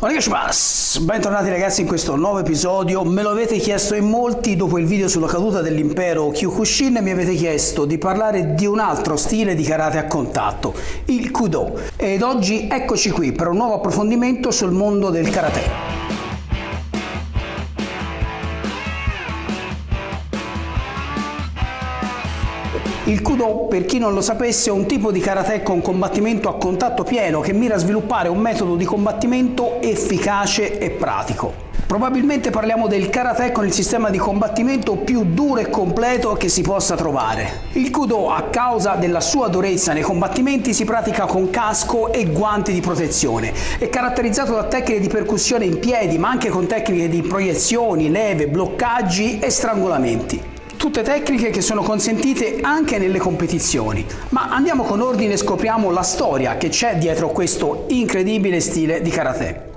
Bentornati ragazzi in questo nuovo episodio. Me lo avete chiesto in molti dopo il video sulla caduta dell'impero Kyokushin. Mi avete chiesto di parlare di un altro stile di karate a contatto, il Kudo, ed oggi eccoci qui per un nuovo approfondimento sul mondo del karate. Il Kudo, per chi non lo sapesse, è un tipo di karate con combattimento a contatto pieno che mira a sviluppare un metodo di combattimento efficace e pratico. Probabilmente parliamo del karate con il sistema di combattimento più duro e completo che si possa trovare. Il Kudo, a causa della sua durezza nei combattimenti, si pratica con casco e guanti di protezione. È caratterizzato da tecniche di percussione in piedi, ma anche con tecniche di proiezioni, leve, bloccaggi e strangolamenti. Tutte tecniche che sono consentite anche nelle competizioni. Ma andiamo con ordine e scopriamo la storia che c'è dietro questo incredibile stile di karate.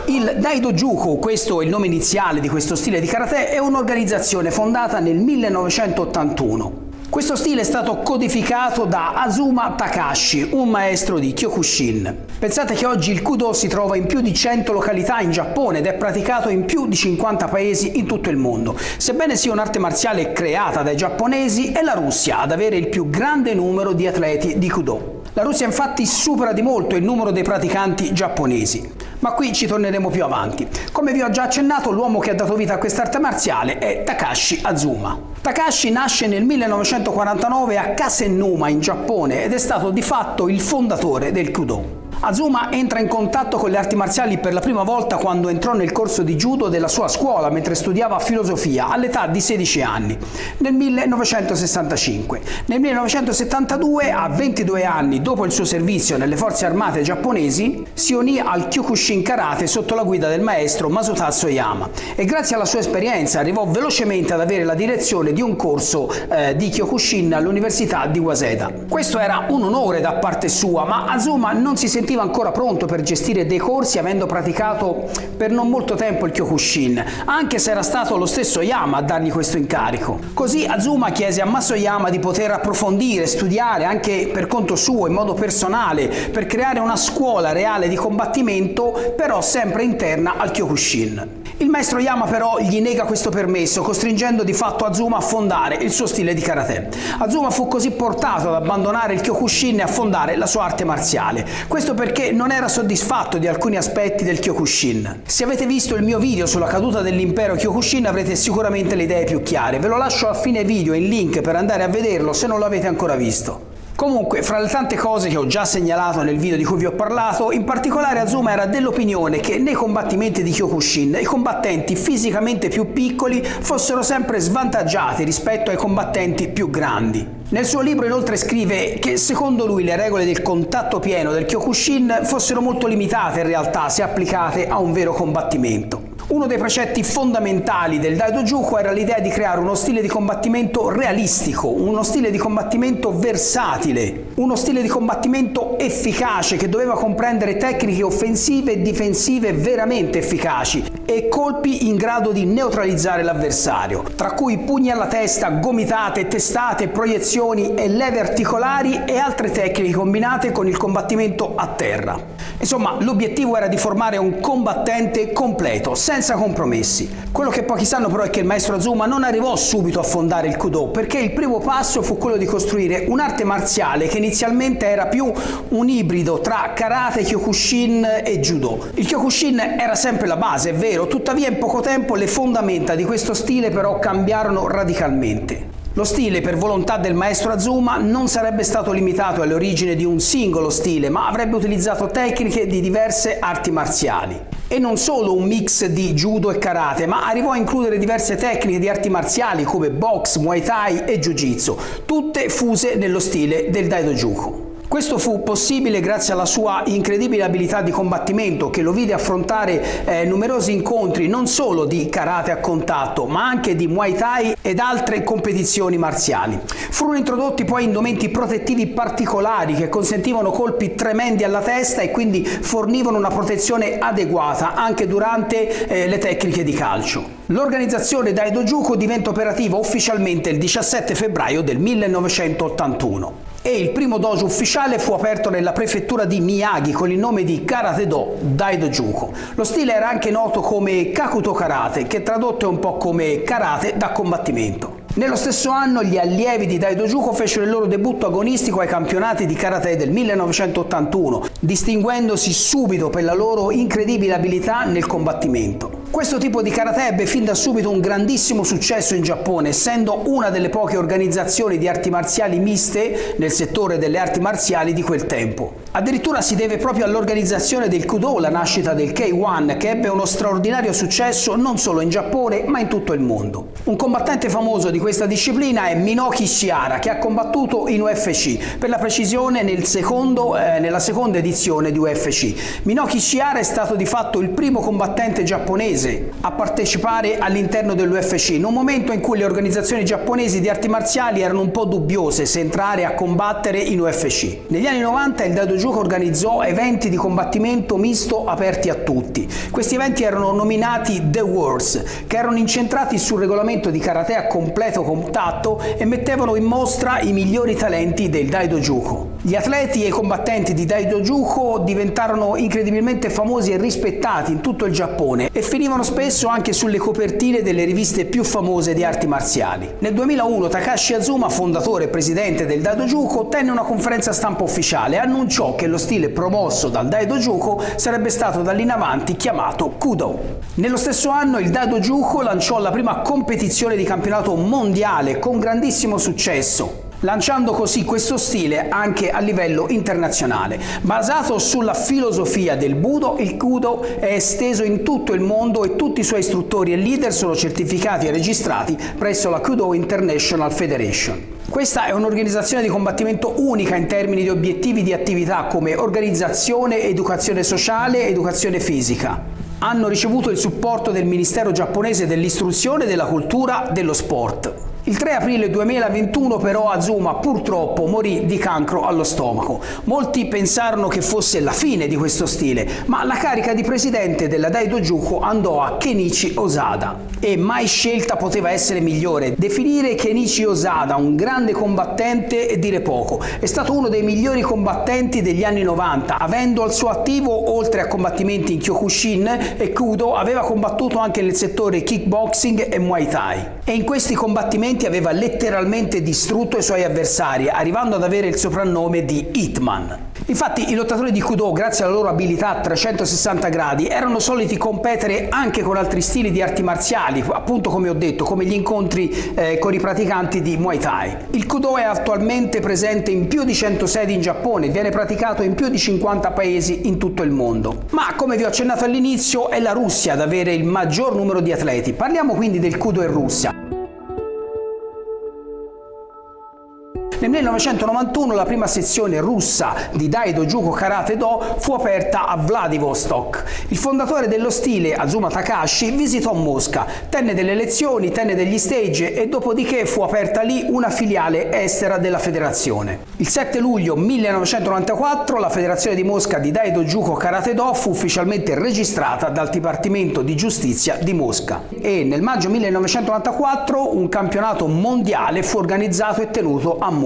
Il Daidojuku, questo è il nome iniziale di questo stile di karate, è un'organizzazione fondata nel 1981. Questo stile è stato codificato da Azuma Takahashi, un maestro di Kyokushin. Pensate che oggi il Kudo si trova in più di 100 località in Giappone ed è praticato in più di 50 paesi in tutto il mondo. Sebbene sia un'arte marziale creata dai giapponesi, è la Russia ad avere il più grande numero di atleti di Kudo. La Russia infatti supera di molto il numero dei praticanti giapponesi. Ma qui ci torneremo più avanti. Come vi ho già accennato, l'uomo che ha dato vita a quest'arte marziale è Takashi Azuma. Takashi nasce nel 1949 a Kasennuma in Giappone ed è stato di fatto il fondatore del Kudo. Azuma entra in contatto con le arti marziali per la prima volta quando entrò nel corso di judo della sua scuola mentre studiava filosofia all'età di 16 anni, nel 1965. Nel 1972, a 22 anni dopo il suo servizio nelle forze armate giapponesi, si unì al Kyokushin Karate sotto la guida del maestro Masutaka Oyama e grazie alla sua esperienza arrivò velocemente ad avere la direzione di un corso di Kyokushin all'Università di Waseda. Questo era un onore da parte sua, ma Azuma non si sentiva ancora pronto per gestire dei corsi avendo praticato per non molto tempo il Kyokushin, anche se era stato lo stesso Oyama a dargli questo incarico. Così Azuma chiese a Masoyama di poter approfondire, studiare anche per conto suo in modo personale per creare una scuola reale di combattimento, però sempre interna al Kyokushin. Il maestro Oyama però gli nega questo permesso, costringendo di fatto Azuma a fondare il suo stile di karate. Azuma fu così portato ad abbandonare il Kyokushin e a fondare la sua arte marziale. Questo perché non era soddisfatto di alcuni aspetti del Kyokushin. Se avete visto il mio video sulla caduta dell'impero Kyokushin avrete sicuramente le idee più chiare. Ve lo lascio a fine video in link per andare a vederlo se non lo avete ancora visto. Comunque, fra le tante cose che ho già segnalato nel video di cui vi ho parlato, in particolare Azuma era dell'opinione che nei combattimenti di Kyokushin i combattenti fisicamente più piccoli fossero sempre svantaggiati rispetto ai combattenti più grandi. Nel suo libro inoltre scrive che secondo lui le regole del contatto pieno del Kyokushin fossero molto limitate in realtà se applicate a un vero combattimento. Uno dei precetti fondamentali del Daidojuku era l'idea di creare uno stile di combattimento realistico, uno stile di combattimento versatile, uno stile di combattimento efficace che doveva comprendere tecniche offensive e difensive veramente efficaci e colpi in grado di neutralizzare l'avversario, tra cui pugni alla testa, gomitate, testate, proiezioni e leve articolari e altre tecniche combinate con il combattimento a terra. Insomma, l'obiettivo era di formare un combattente completo, senza compromessi. Quello che pochi sanno però è che il maestro Azuma non arrivò subito a fondare il Kudo, perché il primo passo fu quello di costruire un'arte marziale che inizialmente era più un ibrido tra karate, Kyokushin e judo. Il Kyokushin era sempre la base, è vero, tuttavia in poco tempo le fondamenta di questo stile però cambiarono radicalmente. Lo stile, per volontà del maestro Azuma, non sarebbe stato limitato alle origini di un singolo stile, ma avrebbe utilizzato tecniche di diverse arti marziali. E non solo un mix di judo e karate, ma arrivò a includere diverse tecniche di arti marziali come box, muay thai e jiu-jitsu, tutte fuse nello stile del Daidojuku. Questo fu possibile grazie alla sua incredibile abilità di combattimento che lo vide affrontare numerosi incontri non solo di karate a contatto ma anche di muay thai ed altre competizioni marziali. Furono introdotti poi indumenti protettivi particolari che consentivano colpi tremendi alla testa e quindi fornivano una protezione adeguata anche durante le tecniche di calcio. L'organizzazione Daidojuko diventa operativa ufficialmente il 17 febbraio del 1981 e il primo dojo ufficiale fu aperto nella prefettura di Miyagi con il nome di Karate-do Daidojuko. Lo stile era anche noto come Kakuto Karate, che tradotto è un po' come karate da combattimento. Nello stesso anno gli allievi di Daidojuko fecero il loro debutto agonistico ai campionati di karate del 1981, distinguendosi subito per la loro incredibile abilità nel combattimento. Questo tipo di karate ebbe fin da subito un grandissimo successo in Giappone, essendo una delle poche organizzazioni di arti marziali miste nel settore delle arti marziali di quel tempo. Addirittura si deve proprio all'organizzazione del Kudo la nascita del K1, che ebbe uno straordinario successo non solo in Giappone ma in tutto il mondo. Un combattente famoso di questa disciplina è Minoki Ishihara, che ha combattuto in UFC, per la precisione nella seconda edizione di UFC. Minoki Ishihara è stato di fatto il primo combattente giapponese a partecipare all'interno dell'UFC, in un momento in cui le organizzazioni giapponesi di arti marziali erano un po' dubbiose se entrare a combattere in UFC. Negli anni 90 il Daidojuko organizzò eventi di combattimento misto aperti a tutti. Questi eventi erano nominati The Wars, che erano incentrati sul regolamento di karate a completo contatto e mettevano in mostra i migliori talenti del Daidojuko. Gli atleti e i combattenti di Daidojuko diventarono incredibilmente famosi e rispettati in tutto il Giappone e finivano spesso anche sulle copertine delle riviste più famose di arti marziali. Nel 2001 Takashi Azuma, fondatore e presidente del Daidojuko, tenne una conferenza stampa ufficiale e annunciò che lo stile promosso dal Daidojuko sarebbe stato da lì in avanti chiamato Kudo. Nello stesso anno il Daidojuko lanciò la prima competizione di campionato mondiale con grandissimo successo, lanciando così questo stile anche a livello internazionale. Basato sulla filosofia del Budo, il Kudo è esteso in tutto il mondo e tutti i suoi istruttori e leader sono certificati e registrati presso la Kudo International Federation. Questa è un'organizzazione di combattimento unica in termini di obiettivi di attività come organizzazione, educazione sociale, educazione fisica. Hanno ricevuto il supporto del Ministero giapponese dell'istruzione, della cultura, dello sport. Il 3 aprile 2021 però Azuma purtroppo morì di cancro allo stomaco. Molti pensarono che fosse la fine di questo stile, ma la carica di presidente della Daidojuko andò a Kenichi Osada e mai scelta poteva essere migliore. Definire Kenichi Osada un grande combattente è dire poco. È stato uno dei migliori combattenti degli anni 90, avendo al suo attivo, oltre a combattimenti in Kyokushin e Kudo, aveva combattuto anche nel settore kickboxing e Muay Thai. E in questi combattimenti aveva letteralmente distrutto i suoi avversari, arrivando ad avere il soprannome di Hitman. Infatti i lottatori di Kudo, grazie alla loro abilità a 360 gradi, erano soliti competere anche con altri stili di arti marziali, appunto come ho detto, come gli incontri con i praticanti di Muay Thai. Il Kudo è attualmente presente in più di 100 sedi in Giappone, viene praticato in più di 50 paesi in tutto il mondo. Ma come vi ho accennato all'inizio, è la Russia ad avere il maggior numero di atleti. Parliamo quindi del Kudo in Russia. Nel 1991 la prima sezione russa di Daidojuko Karate-do fu aperta a Vladivostok. Il fondatore dello stile, Azuma Takashi, visitò Mosca, tenne delle lezioni, tenne degli stage e dopodiché fu aperta lì una filiale estera della federazione. Il 7 luglio 1994 la federazione di Mosca di Daidojuko Karate-do fu ufficialmente registrata dal Dipartimento di Giustizia di Mosca e nel maggio 1994 un campionato mondiale fu organizzato e tenuto a Mosca.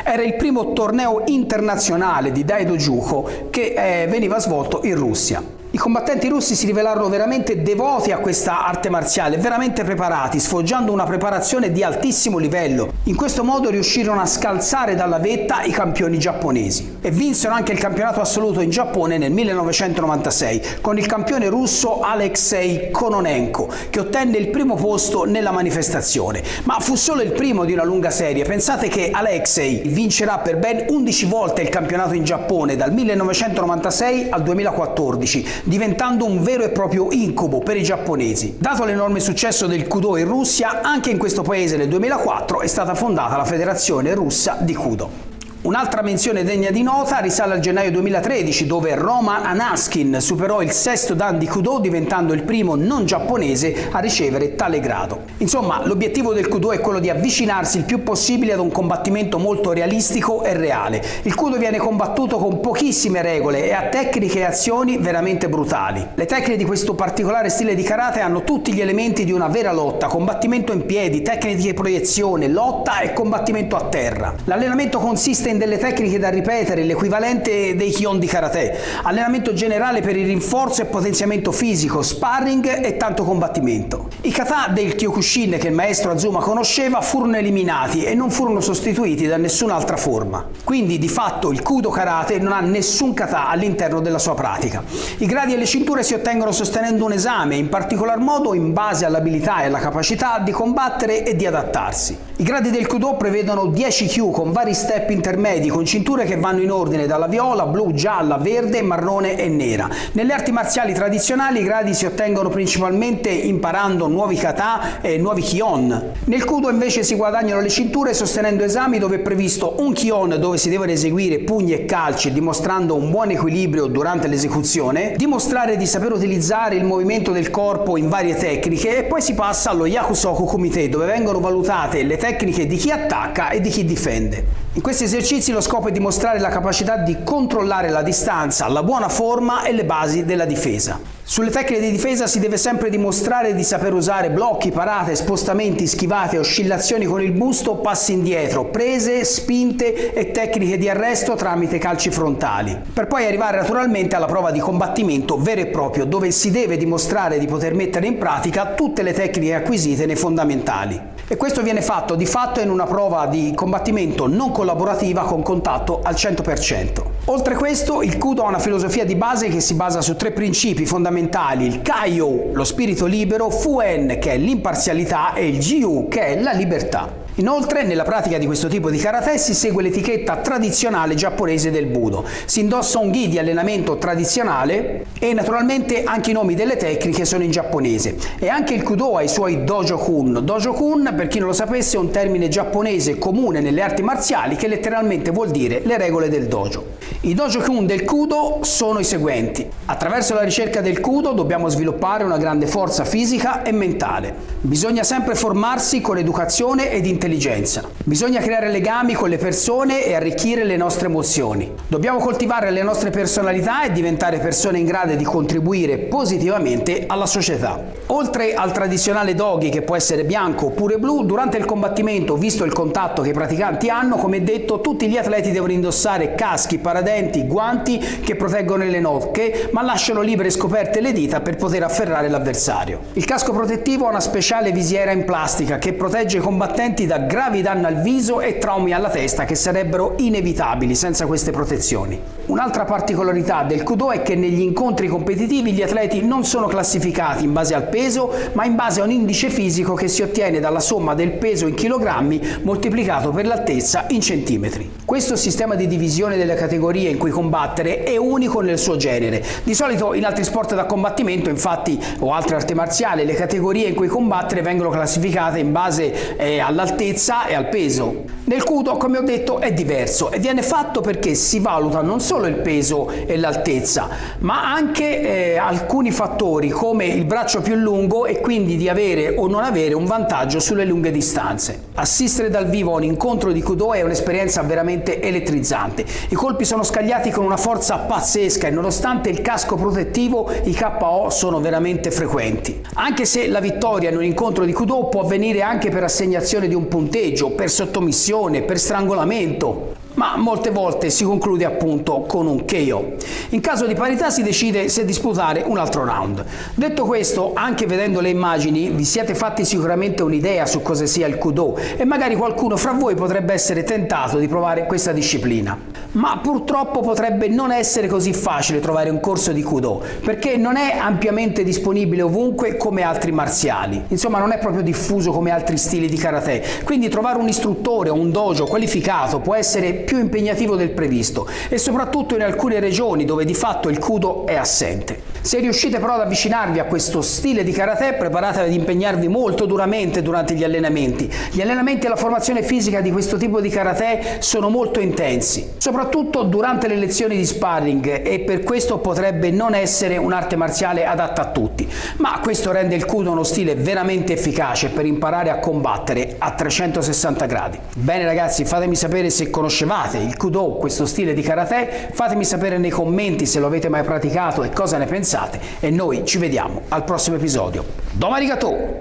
Era il primo torneo internazionale di Daidojuko che veniva svolto in Russia. I combattenti russi si rivelarono veramente devoti a questa arte marziale, veramente preparati, sfoggiando una preparazione di altissimo livello. In questo modo riuscirono a scalzare dalla vetta i campioni giapponesi e vinsero anche il campionato assoluto in Giappone nel 1996 con il campione russo Alexei Kononenko, che ottenne il primo posto nella manifestazione. Ma fu solo il primo di una lunga serie. Pensate che Alexei vincerà per ben 11 volte il campionato in Giappone dal 1996 al 2014, diventando un vero e proprio incubo per i giapponesi. Dato l'enorme successo del Kudo in Russia, anche in questo paese nel 2004 è stata fondata la Federazione Russa di Kudo. Un'altra menzione degna di nota risale al gennaio 2013, dove Roman Anaskin superò il sesto dan di Kudo, diventando il primo non giapponese a ricevere tale grado. Insomma, l'obiettivo del Kudo è quello di avvicinarsi il più possibile ad un combattimento molto realistico e reale. Il Kudo viene combattuto con pochissime regole e ha tecniche e azioni veramente brutali. Le tecniche di questo particolare stile di karate hanno tutti gli elementi di una vera lotta: combattimento in piedi, tecniche di proiezione, lotta e combattimento a terra. L'allenamento consiste in delle tecniche da ripetere, l'equivalente dei Kihon di karate, allenamento generale per il rinforzo e potenziamento fisico, sparring e tanto combattimento. I kata del Kyokushin che il maestro Azuma conosceva furono eliminati e non furono sostituiti da nessun'altra forma. Quindi di fatto il Kudo karate non ha nessun kata all'interno della sua pratica. I gradi e le cinture si ottengono sostenendo un esame, in particolar modo in base all'abilità e alla capacità di combattere e di adattarsi. I gradi del Kudo prevedono 10 kyu con vari step intermedi, con cinture che vanno in ordine dalla viola, blu, gialla, verde, marrone e nera. Nelle arti marziali tradizionali i gradi si ottengono principalmente imparando nuovi kata e nuovi Kihon. Nel Kudo invece si guadagnano le cinture sostenendo esami dove è previsto un Kihon dove si devono eseguire pugni e calci dimostrando un buon equilibrio durante l'esecuzione, dimostrare di saper utilizzare il movimento del corpo in varie tecniche e poi si passa allo Yakusoku Kumite dove vengono valutate le tecniche di chi attacca e di chi difende. In questi esercizi lo scopo è dimostrare la capacità di controllare la distanza, la buona forma e le basi della difesa. Sulle tecniche di difesa si deve sempre dimostrare di saper usare blocchi, parate, spostamenti, schivate, oscillazioni con il busto, passi indietro, prese, spinte e tecniche di arresto tramite calci frontali, per poi arrivare naturalmente alla prova di combattimento vero e proprio, dove si deve dimostrare di poter mettere in pratica tutte le tecniche acquisite nei fondamentali. E questo viene fatto di fatto in una prova di combattimento non collaborativa con contatto al 100%. Oltre a questo, il Kudo ha una filosofia di base che si basa su 3 principi fondamentali: il Kaiyo, lo spirito libero, Fuen, che è l'imparzialità, e il Jiu, che è la libertà. Inoltre, nella pratica di questo tipo di karate si segue l'etichetta tradizionale giapponese del Budo. Si indossa un gi di allenamento tradizionale e naturalmente anche i nomi delle tecniche sono in giapponese. E anche il Kudo ha i suoi Dojo-kun. Dojo-kun, per chi non lo sapesse, è un termine giapponese comune nelle arti marziali che letteralmente vuol dire le regole del dojo. I Dojo-kun del Kudo sono i seguenti. Attraverso la ricerca del Kudo dobbiamo sviluppare una grande forza fisica e mentale. Bisogna sempre formarsi con educazione ed intelligenza. Bisogna creare legami con le persone e arricchire le nostre emozioni. Dobbiamo coltivare le nostre personalità e diventare persone in grado di contribuire positivamente alla società. Oltre al tradizionale dogi, che può essere bianco oppure blu, durante il combattimento, visto il contatto che i praticanti hanno, come detto, tutti gli atleti devono indossare caschi, paradenti, guanti che proteggono le nocche, ma lasciano libere e scoperte le dita per poter afferrare l'avversario. Il casco protettivo ha una speciale visiera in plastica che protegge i combattenti da gravi danni al viso e traumi alla testa che sarebbero inevitabili senza queste protezioni. Un'altra particolarità del Kudo è che negli incontri competitivi gli atleti non sono classificati in base al peso, ma in base a un indice fisico che si ottiene dalla somma del peso in chilogrammi moltiplicato per l'altezza in centimetri. Questo sistema di divisione delle categorie in cui combattere è unico nel suo genere. Di solito in altri sport da combattimento, infatti, o altre arti marziali, le categorie in cui combattere vengono classificate in base all'altezza e al peso. Nel Kudo, come ho detto, è diverso e viene fatto perché si valuta non solo il peso e l'altezza, ma anche alcuni fattori come il braccio più lungo e quindi di avere o non avere un vantaggio sulle lunghe distanze. Assistere dal vivo a un incontro di Kudo è un'esperienza veramente elettrizzante. I colpi sono scagliati con una forza pazzesca e nonostante il casco protettivo i KO sono veramente frequenti. Anche se la vittoria in un incontro di Kudo può avvenire anche per assegnazione di un punteggio, per sottomissione, per strangolamento, ma molte volte si conclude appunto con un KO. In caso di parità si decide se disputare un altro round. Detto questo, anche vedendo le immagini vi siete fatti sicuramente un'idea su cosa sia il Kudo e magari qualcuno fra voi potrebbe essere tentato di provare questa disciplina. Ma purtroppo potrebbe non essere così facile trovare un corso di Kudo, perché non è ampiamente disponibile ovunque come altri marziali. Insomma, non è proprio diffuso come altri stili di karate, quindi trovare un istruttore o un dojo qualificato può essere più impegnativo del previsto e soprattutto in alcune regioni dove di fatto il Kudo è assente. Se riuscite però ad avvicinarvi a questo stile di karate, preparatevi ad impegnarvi molto duramente durante gli allenamenti. Gli allenamenti e la formazione fisica di questo tipo di karate sono molto intensi, soprattutto durante le lezioni di sparring, e per questo potrebbe non essere un'arte marziale adatta a tutti, ma questo rende il Kudo uno stile veramente efficace per imparare a combattere a 360 gradi. Bene ragazzi, fatemi sapere se conoscevate il Kudo, questo stile di karate, fatemi sapere nei commenti se lo avete mai praticato e cosa ne pensate, e noi ci vediamo al prossimo episodio. Domo arigato!